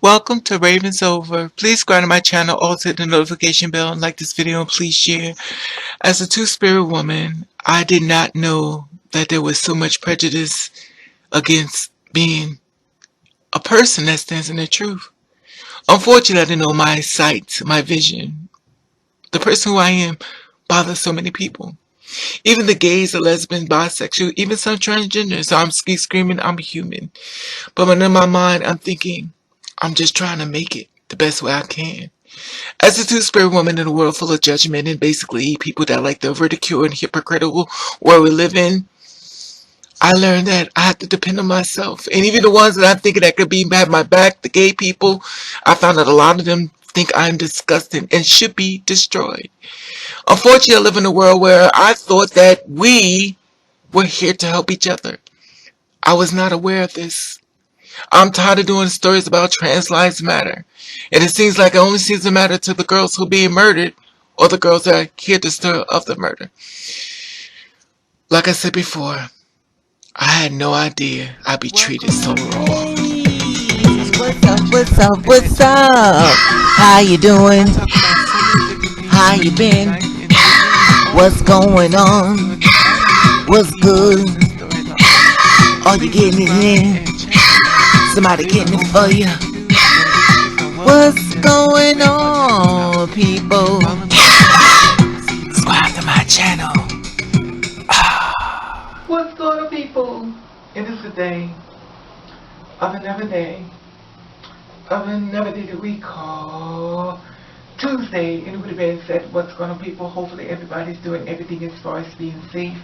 Welcome to Ravens Over. Please subscribe to my channel, also hit the notification bell and like this video and please share. As a two-spirit woman, I did not know that there was so much prejudice against being a person that stands in the truth. Unfortunately, I didn't know my sight, my vision. The person who I am bothers so many people. Even the gays, the lesbians, bisexual, even some transgender. So I'm screaming, I'm human. But in my mind, I'm thinking, I'm just trying to make it the best way I can. As a two-spirit woman in a world full of judgment and basically people that like the ridicule and hypocritical world we live in, I learned that I have to depend on myself. And even the ones that I'm thinking that could be have my back, the gay people, I found that a lot of them think I'm disgusting and should be destroyed. Unfortunately, I live in a world where I thought that we were here to help each other. I was not aware of this. I'm tired of doing stories about trans lives matter. And it seems like it only seems to matter to the girls who are being murdered or the girls that hear the story of the murder. Like I said before, I had no idea I'd be treated so wrong. What's up? What's up? How you doing? How you been? What's going on? What's good? Are you getting it in? Somebody getting it for you? What's going on, people? Subscribe to my channel. What's going on, people? It is the day of another day that we call Tuesday. And with being said, what's going on, people? Hopefully everybody's doing everything as far as being safe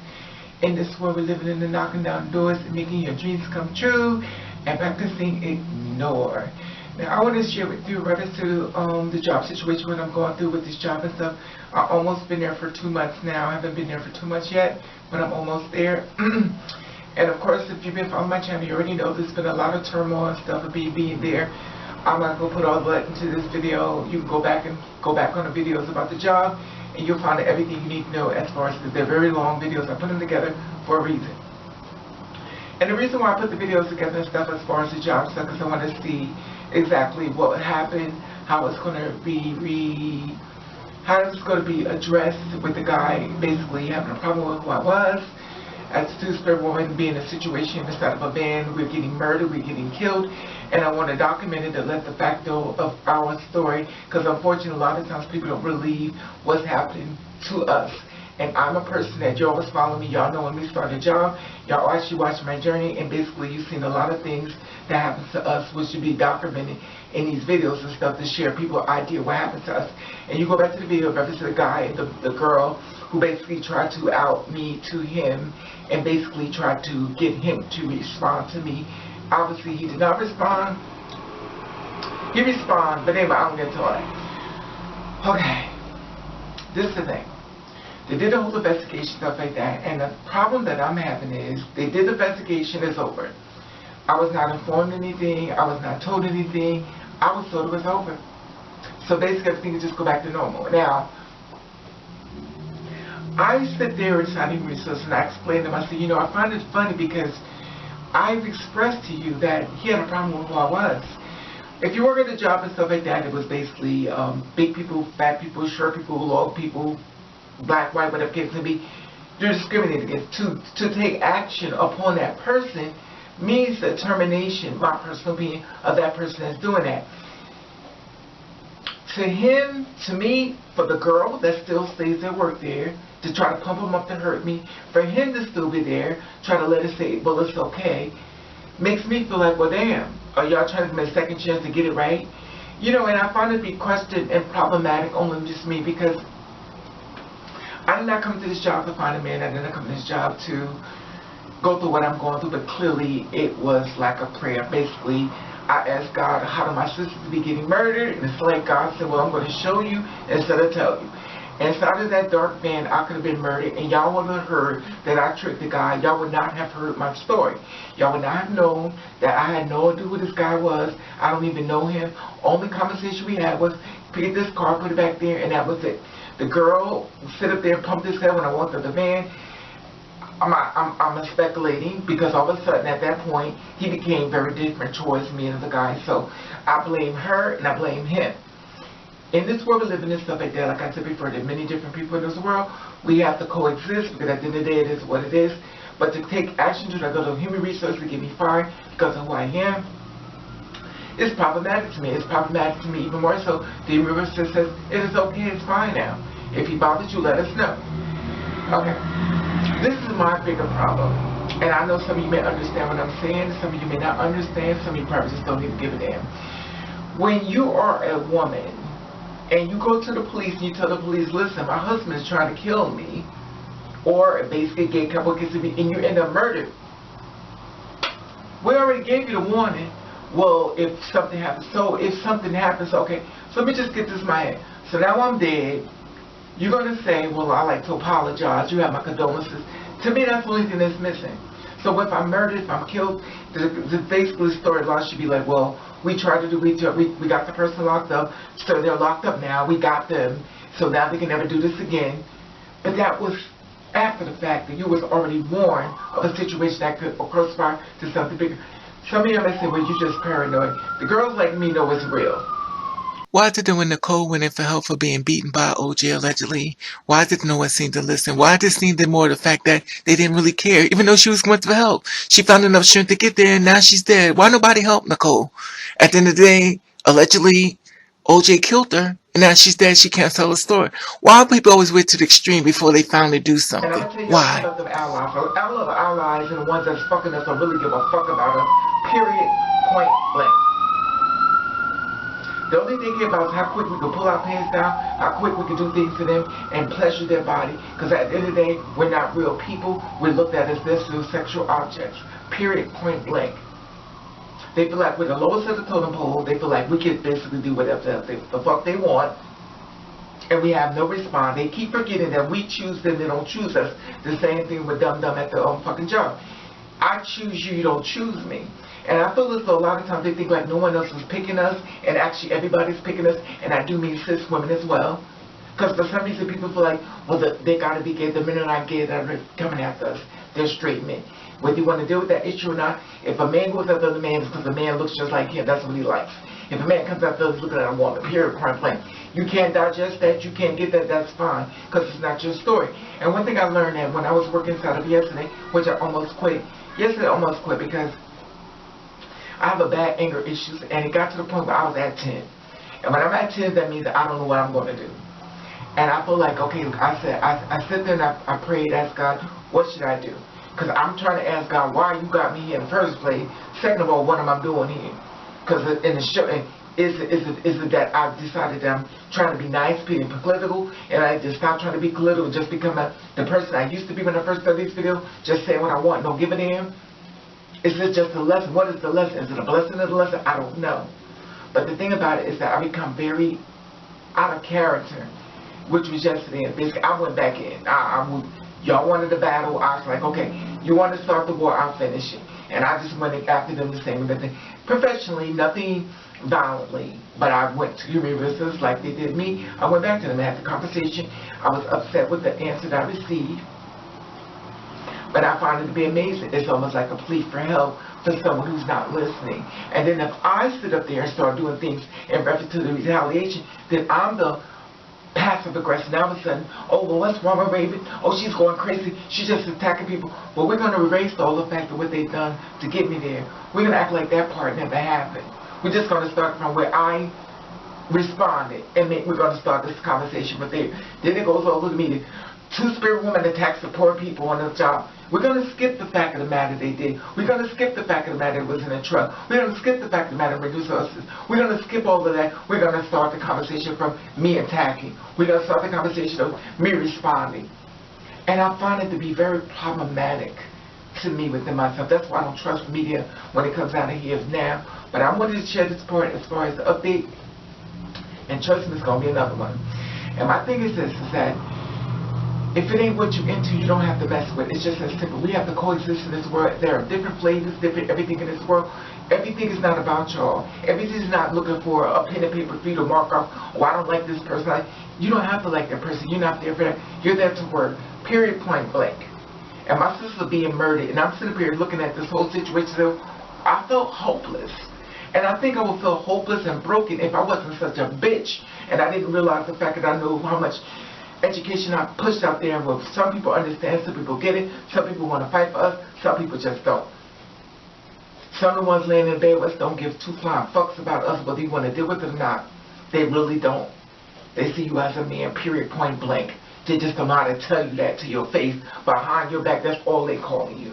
in this world we're living in, and knocking down doors and making your dreams come true and practicing ignore. Now, I want to share with you reference to the job situation, what I'm going through with this job and stuff. I've almost been there for 2 months now. I haven't been there for 2 months yet, but I'm almost there. And of course, if you've been following my channel, you already know there's been a lot of turmoil and stuff of being there. I'm not going to put all the butt into this video. You can go back on the videos about the job, and you'll find everything you need to know as far as they're very long videos. I put them together for a reason. And the reason why I put the videos together and stuff as far as the job stuff is I want to see exactly what would happen, how it's going to be addressed with the guy basically having a problem with who I was. As a two-spirit woman, being in a situation inside of a van, we're getting murdered, we're getting killed, and I want to document it to let the fact know of our story, because unfortunately a lot of times people don't believe what's happening to us. And I'm a person that y'all was following me, y'all know when we started a job, y'all actually watched my journey, and basically you've seen a lot of things that happens to us which should be documented in these videos and stuff to share people idea what happened to us. And you go back to the video, reference to the guy and the girl who basically tried to out me to him and basically tried to get him to respond to me. Obviously he did not respond. He responded, but anyway, I'm going to tell it. Okay, this is the thing. They did a whole investigation, stuff like that, and the problem that I'm having is they did the investigation, it's over. I was not informed anything, I was not told anything, I was told it was over. So basically everything would just go back to normal. Now, I sit there and citing resources and I explained to him, I said, I find it funny because I've expressed to you that he had a problem with who I was. If you work at a job and stuff like that, it was basically big people, fat people, short people, low people, black, white, whatever it can be, you're discriminated against. To take action upon that person means the termination, my personal opinion, of that person that's doing that. To him, to me, for the girl that still stays at work there, to try to pump him up to hurt me, for him to still be there, try to let us say, well, it's okay, makes me feel like, well, damn, are y'all trying to give me a second chance to get it right? And I find it to be questioned and problematic only just me, because I did not come to this job to find a man. I did not come to this job to go through what I'm going through, but clearly it was like a prayer. Basically, I asked God, how do my sisters be getting murdered? And it's like God said, well, I'm going to show you instead of tell you. Inside of that dark van, I could have been murdered, and y'all would have heard that I tricked the guy. Y'all would not have heard my story. Y'all would not have known that I had no idea who this guy was. I don't even know him. Only conversation we had was, pick this car, put it back there, and that was it. The girl sit up there and pumped his head when I walked up the van. I'm speculating because all of a sudden at that point he became very different towards me as a guy. So I blame her and I blame him. In this world we live in and stuff like that, like I said before, there are many different people in this world. We have to coexist because at the end of the day it is what it is. But to take action to go to human resources to get me fired because of who I am, it's problematic to me. It's problematic to me even more so. The human resources says it is okay, it's fine now. If he bothers you, let us know. Okay. This is my bigger problem. And I know some of you may understand what I'm saying, some of you may not understand, some of you probably just don't even give a damn. When you are a woman and you go to the police and you tell the police, listen, my husband is trying to kill me, or basically get a couple of kids, and you end up murdered, we already gave you the warning. Well, if something happens, okay, so let me just get this in my head. So now I'm dead. You're going to say, well, I like to apologize. You have my condolences. To me, that's the only thing that's missing. So if I'm murdered, if I'm killed, basically the storyline should be like, well, we got the person locked up, so they're locked up now. We got them, so now they can never do this again. But that was after the fact that you was already warned of a situation that could crossfire to something bigger. Some of you may say, well, you're just paranoid. The girls like me know it's real. Why did when Nicole went in for help for being beaten by OJ allegedly, why did no one seem to listen? Why did it seem to more the fact that they didn't really care, even though she was going for help? She found enough strength to get there and now she's dead. Why nobody helped Nicole? At the end of the day, allegedly, OJ killed her and now she's dead, she can't tell the story. Why do people always wait to the extreme before they finally do something? And I'm going to tell you Why? about the allies. So all of the allies and the ones that's fucking us don't really give a fuck about us. Period. Point blank. The only thing here about is how quick we can pull our pants down, how quick we can do things to them and pleasure their body. Because at the end of the day, we're not real people. We're looked at as this sexual objects. Period. Point blank. They feel like we're the lowest of the totem pole. They feel like we can basically do whatever the fuck they want. And we have no response. They keep forgetting that we choose them, they don't choose us. The same thing with Dum Dum at the fucking job. I choose you, you don't choose me. And I feel as though a lot of times they think like no one else is picking us, and actually everybody's picking us, and I do mean cis women as well. Because for some reason people feel like, well, they gotta be gay, the men are not gay that are coming after us. They're straight men. Whether you want to deal with that issue or not, if a man goes after the man, it's because the man looks just like him, that's what he likes. If a man comes after us looking at a woman, period, point blank. You can't digest that, you can't get that, that's fine, because it's not your story. And one thing I learned that when I was working inside of yesterday, which I almost quit, because I have a bad anger issues, and it got to the point where I was at 10. And when I'm at 10, that means that I don't know what I'm going to do. And I feel like, okay, I sit there and I prayed, asked God, what should I do? Because I'm trying to ask God, why you got me here in the first place? Second of all, what am I doing here? Because in the show, is it that I've decided that I'm trying to be nice, being political, and I just stop trying to be political and just become the person I used to be when I first started this video, just saying what I want, don't give a damn? Is this just a lesson? What is the lesson? Is it a blessing of the lesson? I don't know. But the thing about it is that I become very out of character, which was yesterday. Basically, I went back in. Y'all wanted the battle. I was like, okay, you want to start the war, I'll finish it. And I just went after them the same thing. Professionally, nothing violently, but I went to human resources like they did me. I went back to them and had the conversation. I was upset with the answer that I received. But I find it to be amazing. It's almost like a plea for help for someone who's not listening. And then if I sit up there and start doing things in reference to the retaliation, then I'm the passive aggressive. Now all of a sudden, oh, well, what's wrong with Raven? Oh, she's going crazy. She's just attacking people. Well, we're going to erase all the fact of what they've done to get me there. We're going to act like that part never happened. We're just going to start from where I responded, and we're going to start this conversation with there. Then it goes over to me. Two-spirit woman attacks the poor people on the job. We're going to skip the fact of the matter they did. We're going to skip the fact of the matter it was in a truck. We're going to skip the fact of the matter reduce resources. We're going to skip all of that. We're going to start the conversation from me attacking. We're going to start the conversation of me responding. And I find it to be very problematic to me within myself. That's why I don't trust media when it comes down to here now. But I wanted to share this part as far as the update. And trust me, it's going to be another one. And my thing is this, is that if it ain't what you're into, you don't have to mess with it. It's just as simple. We have to coexist in this world. There are different flavors, different everything in this world. Everything is not about y'all. Everything is not looking for a pen and paper for you to mark off, oh, I don't like this person. You don't have to like that person. You're not there for that. You're there to work. Period, point blank. and my sister being murdered, and I'm sitting here looking at this whole situation, so I felt hopeless. And I think I would feel hopeless and broken if I wasn't such a bitch, and I didn't realize the fact that I knew how much education I pushed out there. Well, some people understand, some people get it, some people want to fight for us, some people just don't. Some of the ones laying in bed with us don't give two flying fucks about us, whether you want to deal with it or not. They really don't. They see you as a man, period, point blank. They just don't know how to tell you that to your face. Behind your back, that's all they calling you.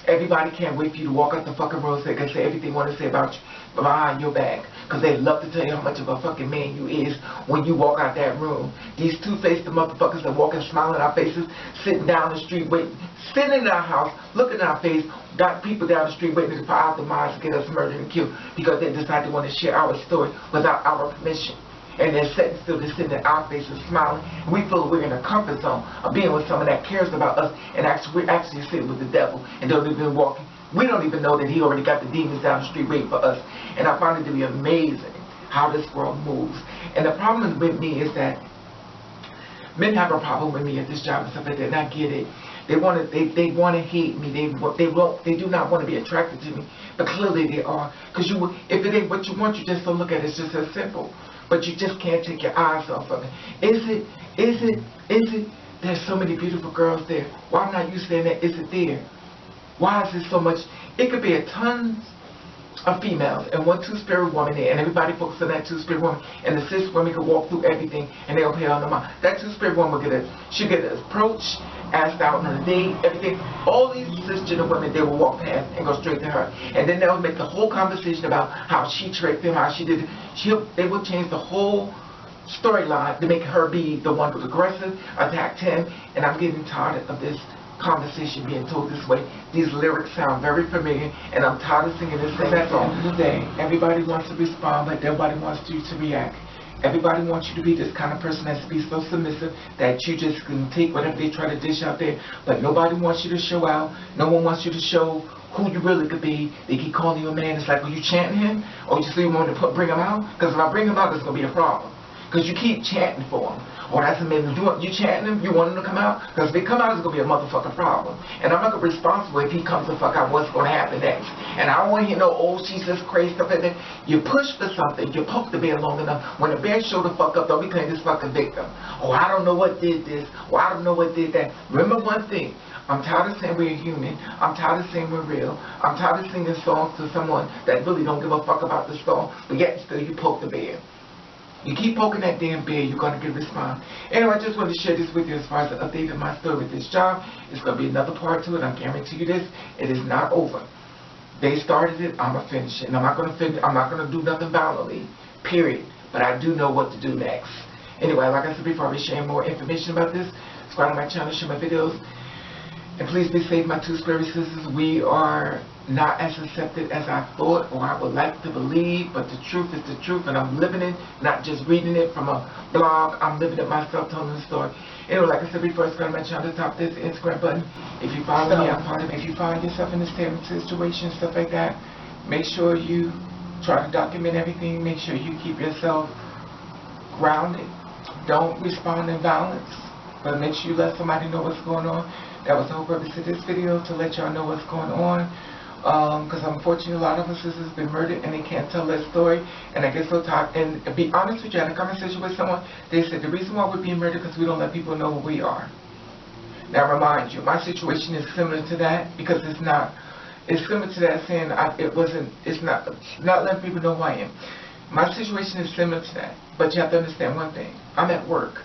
Everybody can't wait for you to walk out the fucking room so they can say everything they want to say about you behind your back. Because they love to tell you how much of a fucking man you is when you walk out that room. These two-faced motherfuckers that walking smiling in our faces, sitting down the street waiting, sitting in our house, looking in our face, got people down the street waiting for our demise to get us murdered and killed because they decide they want to share our story without our permission. And they're sitting still, they're sitting in our faces smiling. And we feel we're in a comfort zone of being with someone that cares about us, and we're actually sitting with the devil and don't even walking. We don't even know that he already got the demons down the street waiting for us. And I find it to be amazing how this world moves. And the problem with me is that men have a problem with me at this job and stuff like that, and I get it. They want to hate me. They do not want to be attracted to me, but clearly they are. Because if it ain't what you want, you just don't look at it. It's just as simple. But you just can't take your eyes off of it. Is it? There's so many beautiful girls there. Why not you saying that? Is it there? Why is there so much? It could be a ton of females and one two-spirit woman there, and everybody focuses on that two-spirit woman, and the cis woman could walk through everything, and they'll pay on the mind. That two-spirit woman she'll get an approach, asked out on a date, everything. All these cisgender women, they will walk past and go straight to her, and then they'll make the whole conversation about how she tricked them, how she did it. They will change the whole storyline to make her be the one who's aggressive, attacked him, and I'm getting tired of this conversation being told this way. These lyrics sound very familiar, and I'm tired of singing this thing. That's all. Today, everybody wants to respond, but nobody wants you to react. Everybody wants you to be this kind of person that's be so submissive that you just can take whatever they try to dish out there, but nobody wants you to show out. No one wants you to show who you really could be. They keep calling you a man. It's like, well, you chanting him, or you say you want to bring him out? Because if I bring him out, there's going to be a problem. Because you keep chanting for him. Oh, that's a man. You chanting him? You want him to come out? Because if they come out, it's going to be a motherfucking problem. And I'm not going to be responsible if he comes to fuck out what's going to happen next. And I don't want to hear no, oh, she's just crazy stuff like that. You push for something. You poke the bear long enough. When the bear show the fuck up, don't be playing this fucking victim. Oh, I don't know what did this. Oh, I don't know what did that. Remember one thing. I'm tired of saying we're human. I'm tired of saying we're real. I'm tired of singing songs to someone that really don't give a fuck about the song. But yet still you poke the bear. You keep poking that damn bear, you're going to get a response. Anyway, I just wanted to share this with you as far as the update of my story with this job. It's going to be another part to it. I guarantee you this. It is not over. They started it. I'm going to finish it. And I'm not going to do nothing violently. Period. But I do know what to do next. Anyway, like I said before, I'll be sharing more information about this. Subscribe to my channel, share my videos. And please be safe, my two-spirit sisters. We are not as accepted as I thought or I would like to believe, but the truth is the truth, and I'm living it, not just reading it from a blog. I'm living it myself, telling the story. Anyway, like I said before, subscribe to my channel, top this Instagram button. If you follow me, I'm following. If you find yourself in this situation, stuff like that, make sure you try to document everything. Make sure you keep yourself grounded. Don't respond in violence, but make sure you let somebody know what's going on. That was the whole purpose of this video, to let y'all know what's going on. Because unfortunately a lot of us sisters have been murdered and they can't tell their story, and I get so tired. And to be honest with you, I had a conversation with someone. They said the reason why we're being murdered because we don't let people know who we are. Now remind you, my situation is similar to that, because it's similar to that saying it's not letting people know who I am. My situation is similar to that, but you have to understand one thing. I'm at work.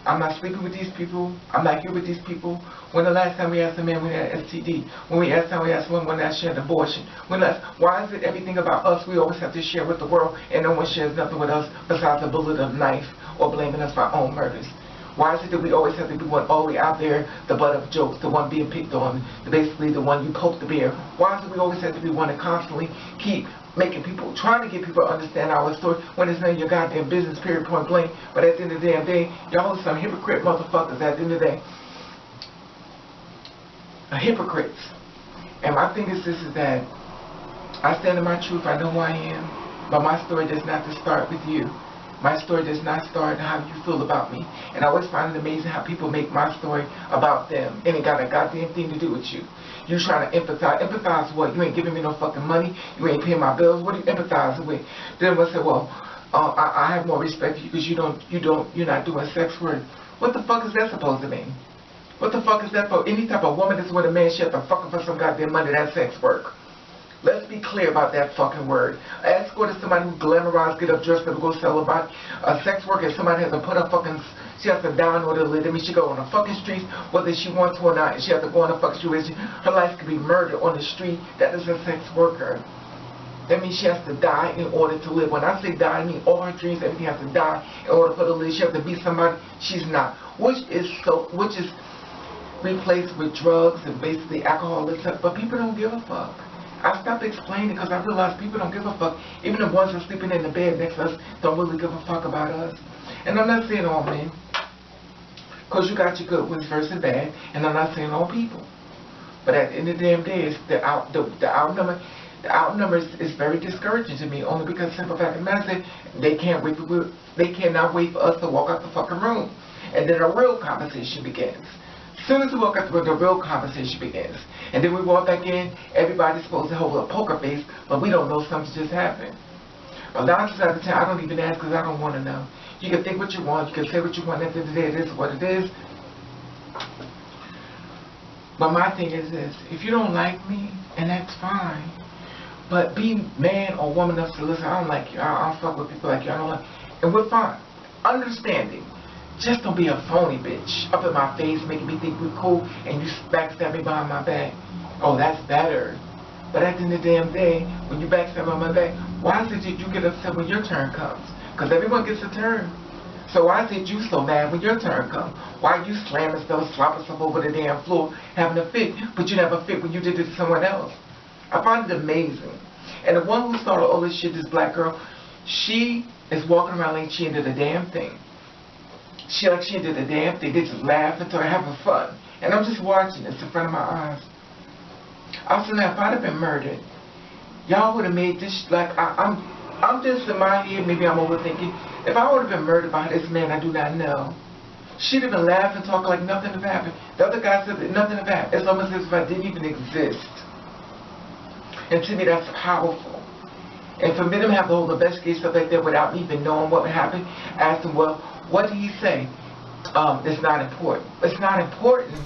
I'm not sleeping with these people. I'm not here with these people. When the last time we asked a man when he had STD? When we asked time we asked women when they shared abortion? Why is it everything about us we always have to share with the world, and no one shares nothing with us besides a bullet of knife or blaming us for our own murders? Why is it that we always have to be one all the way out there, the butt of jokes, the one being picked on, basically the one you poke the bear? Why is it we always have to be one to constantly keep making people, trying to get people to understand our story when it's none of your goddamn business, period, point blank? But at the end of the damn day, y'all are some hypocrite motherfuckers at the end of the day. Hypocrites. And my thing is this, is that I stand in my truth. I know who I am, but my story does not have to start with you. My story does not start how you feel about me. And I always find it amazing how people make my story about them. And it got a goddamn thing to do with you. You trying to empathize. Empathize what? You ain't giving me no fucking money. You ain't paying my bills. What are you empathizing with? Then I say, well, I have more respect for you because you're not doing sex work. What the fuck is that supposed to mean? What the fuck is that for? Any type of woman that's with a man, she has to fuck for some goddamn money. That's sex work. Let's be clear about that fucking word. An escort is somebody who glamorized, get up, dressed up, go sell a body. A sex worker is somebody has to put her fucking, she has to die in order to live. That means she go on the fucking streets, whether she wants to or not, and she has to go on the fucking street. Her life could be murdered on the street. That is a sex worker. That means she has to die in order to live. When I say die, I mean all her dreams, everything has to die in order for her to live. She has to be somebody she's not. Which is replaced with drugs and basically alcohol and stuff. But people don't give a fuck. I stopped explaining because I realized people don't give a fuck. Even the ones that are sleeping in the bed next to us don't really give a fuck about us. And I'm not saying all men, because you got your good ones versus bad, and I'm not saying all people. But at the end of the damn day, it's the outnumber is very discouraging to me, only because simple fact of the matter is they cannot wait for us to walk out the fucking room. And then a real conversation begins. As soon as we walk out the room, the real conversation begins. And then we walk back in, everybody's supposed to hold a poker face, but we don't know something just happened. A lot of times out of time, I don't even ask because I don't want to know. You can think what you want, you can say what you want, at the end of the day, it is what it is. But my thing is this, if you don't like me, and that's fine, but be man or woman enough to listen, I don't like you, I don't fuck with people like you, I don't like, and we're fine. Understanding. Just don't be a phony bitch up in my face making me think we're cool and you backstab me behind my back. Oh, that's better. But at the end of the damn day, when you backstab me behind my back, why is it that you get upset when your turn comes? Because everyone gets a turn. So why is it you so mad when your turn comes? Why are you slamming stuff, slopping stuff over the damn floor, having a fit, but you never fit when you did it to someone else? I find it amazing. And the one who started all this shit, this black girl, she is walking around like she did a damn thing. She did a damn thing. They just laugh and start having fun. And I'm just watching this in front of my eyes. I was saying, if I'd have been murdered, y'all would have made this, like, I'm just in my head, maybe I'm overthinking. If I would have been murdered by this man I do not know, she'd have been laughing, talking like nothing had happened. The other guy said that nothing had happened. It's almost as if I didn't even exist. And to me, that's powerful. And for me to have the whole investigation stuff like that without me even knowing what would happen, ask them, well, what did he say? It's not important. It's not important.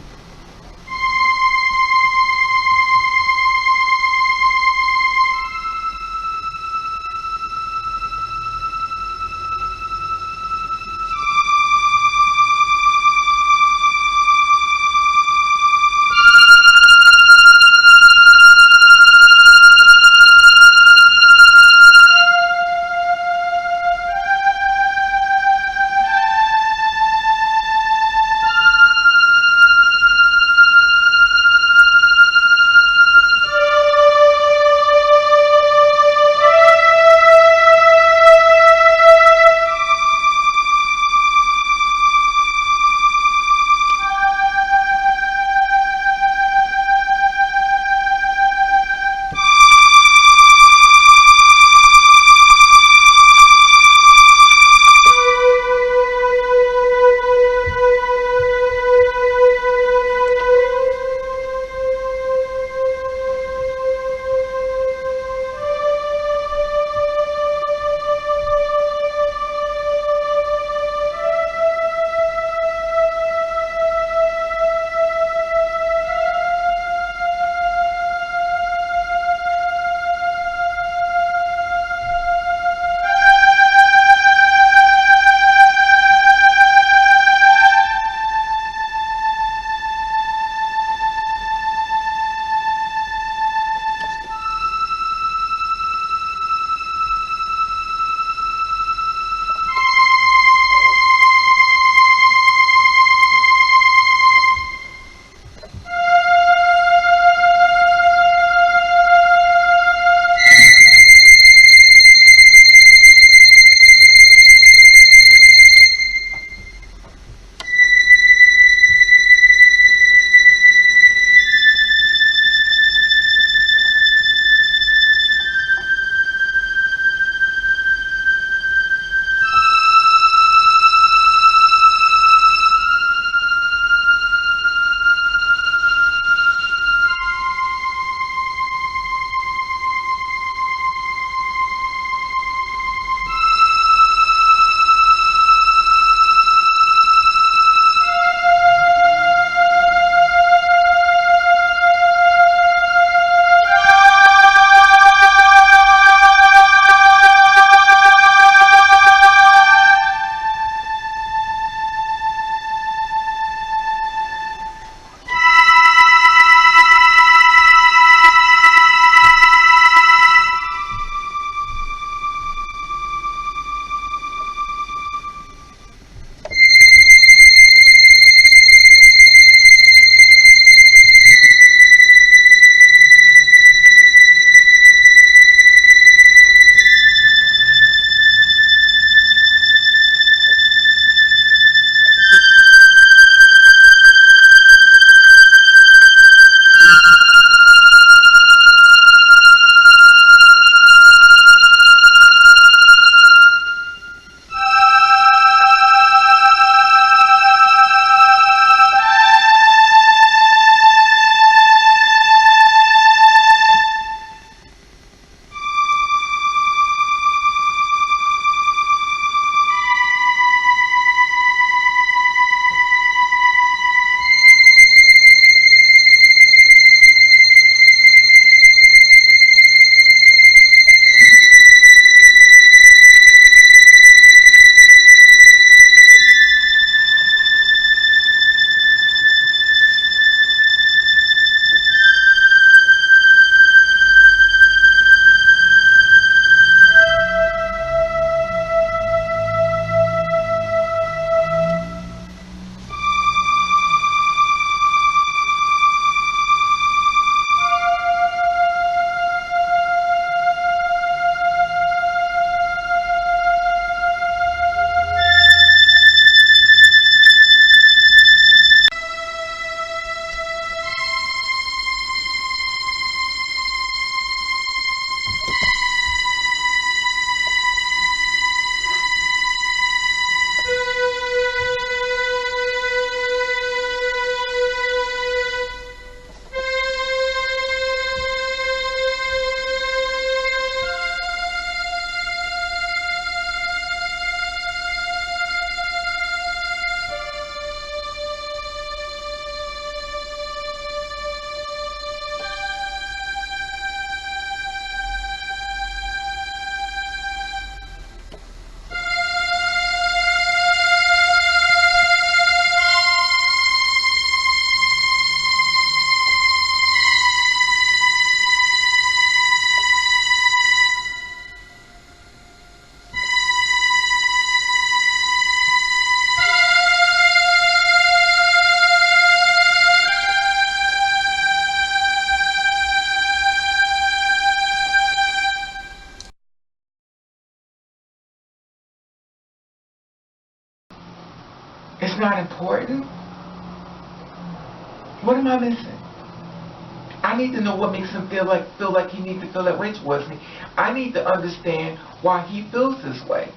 it's not important? What am I missing? I need to know what makes him feel like he needs to feel that way towards me. I need to understand why he feels this way.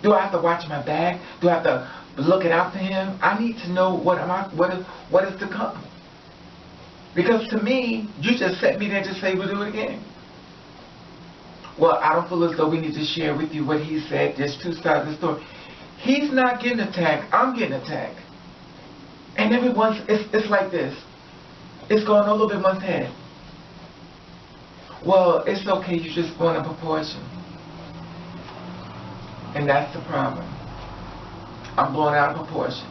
Do I have to watch my back? Do I have to looking out for him? I need to know what is to come. Because to me, you just set me there to say we'll do it again. Well, I don't feel as though we need to share with you what he said. There's two sides of the story. He's not getting attacked. I'm getting attacked. And it's like this. It's going all over one's head. Well, it's okay. You just want a proportion. And that's the problem. I'm blown out of proportion.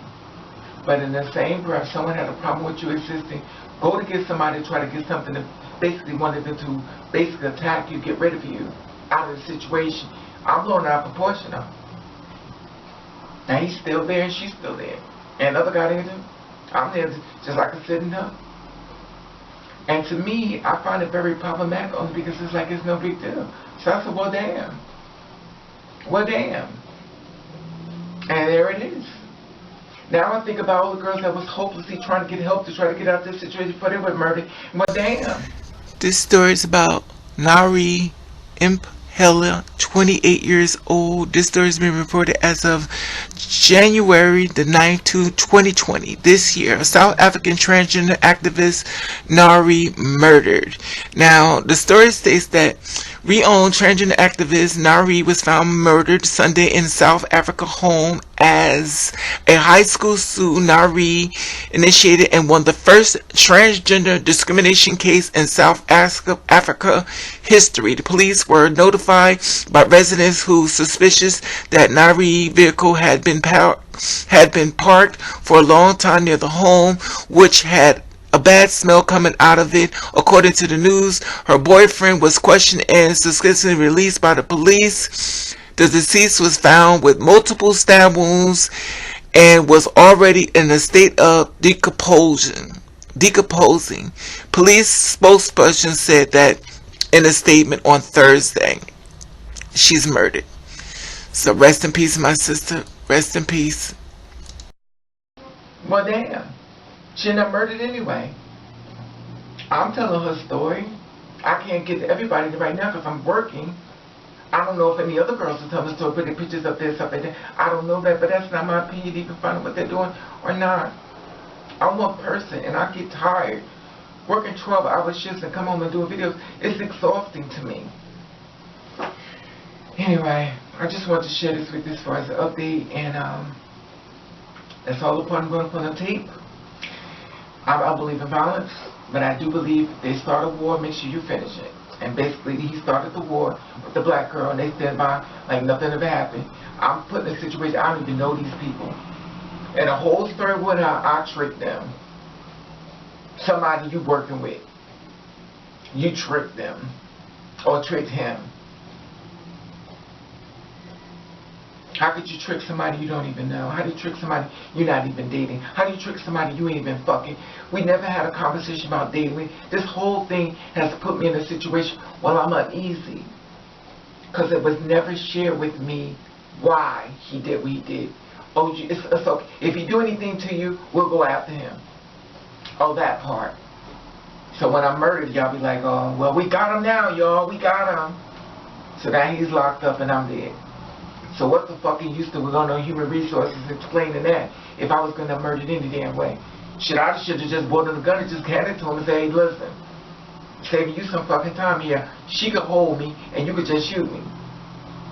But in the same breath, someone has a problem with you existing. Go to get somebody to try to get something that basically wanted them to basically attack you, get rid of you out of the situation. I'm blown out of proportion now. Now he's still there and she's still there. And another guy there too. I'm there just like a sitting up. And to me, I find it very problematic only because it's like it's no big deal. So I said, well, damn. Well, damn. And there it is. Now I think about all the girls that was hopelessly trying to get help to try to get out of this situation before they were murdered. Well, damn. This story is about Nari Imphela, 28 years old. This story has been reported as of January the 9th to 2020. This year, a South African transgender activist, Nari, murdered. Now, the story states that Re-owned transgender activist Nari was found murdered Sunday in South Africa home as a high school suit Nari initiated and won the first transgender discrimination case in South Africa history. The police were notified by residents who suspicious that Nari's vehicle had been parked for a long time near the home, which had a bad smell coming out of it. According to the news, her boyfriend was questioned and successfully released by the police. The deceased was found with multiple stab wounds and was already in a state of decomposing. Police spokesperson said that in a statement on Thursday. She's murdered. So rest in peace, my sister. Rest in peace. Well, damn. She ended up murdered anyway. I'm telling her story. I can't get to everybody right now because I'm working. I don't know if any other girls will tell the story, put their pictures up there, stuff like that. I don't know that, but that's not my opinion to even find out what they're doing or not. I'm one person and I get tired. Working 12-hour shifts and come home and doing videos, it's exhausting to me. Anyway, I just want to share this with you as far as an update, and that's all the part I'm going to put on tape. I believe in violence, but I do believe they start a war, make sure you finish it. And basically, he started the war with the black girl, and they stand by like nothing ever happened. I'm put in a situation, I don't even know these people. And the whole story with her, I tricked them. Somebody you working with, you tricked them, or tricked him. How could you trick somebody you don't even know? How do you trick somebody you're not even dating? How do you trick somebody you ain't even fucking? We never had a conversation about dating. This whole thing has put me in a situation where I'm uneasy. Because it was never shared with me why he did what he did. Oh, it's okay. If he do anything to you, we'll go after him. Oh, that part. So when I'm murdered, y'all be like, oh, well, we got him now, y'all. We got him. So now he's locked up and I'm dead. So what the fucking use to we're going on human resources explaining that if I was going to murder it any damn way? Shit, I should have just bought a gun and just handed it to him and say, hey, listen, saving you some fucking time here. She could hold me and you could just shoot me.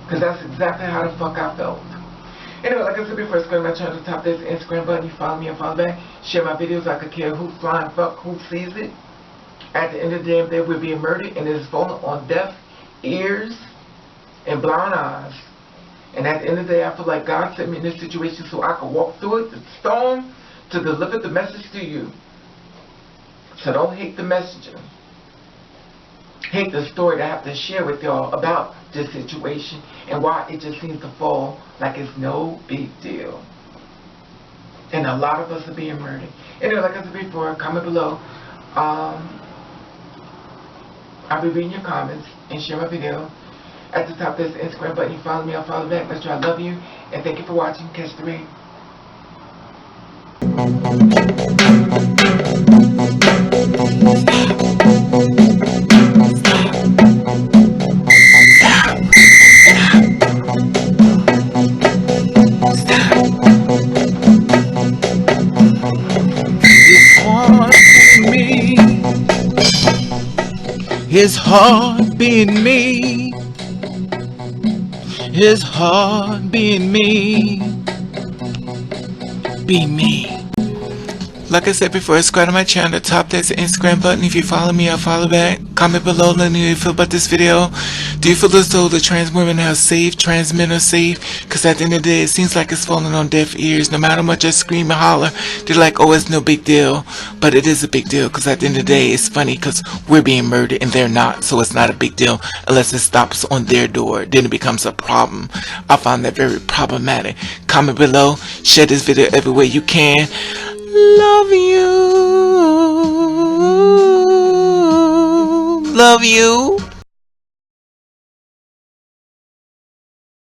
Because that's exactly how the fuck I felt. Anyway, like I said before, subscribe to my channel, top this Instagram button, you follow me and follow back. Share my videos, I could care who flying fuck, who sees it. At the end of the day, they will be murdered and it is falling on deaf ears and blind eyes. And at the end of the day, I feel like God sent me in this situation so I could walk through it, the storm, to deliver the message to you. So don't hate the messenger. Hate the story that I have to share with y'all about this situation and why it just seems to fall like it's no big deal. And a lot of us are being murdered. Anyway, like I said before, comment below. I'll be reading your comments and share my video. At the top, there's the Instagram button. You follow me, I'll follow back. Make sure I love you. And thank you for watching. Catch the rain. His heart being me. His heart being me. Be me. Like I said before, subscribe to my channel. Top that's the Instagram button. If you follow me, I'll follow back. Comment below, let me know how you feel about this video. Do you feel as though the trans women are safe, trans men are safe? Because at the end of the day, it seems like it's falling on deaf ears. No matter how much I scream and holler, they're like, oh, it's no big deal. But it is a big deal, because at the end of the day, it's funny because we're being murdered and they're not. So it's not a big deal unless it stops on their door. Then it becomes a problem. I find that very problematic. Comment below, share this video everywhere you can. Love you. Love you.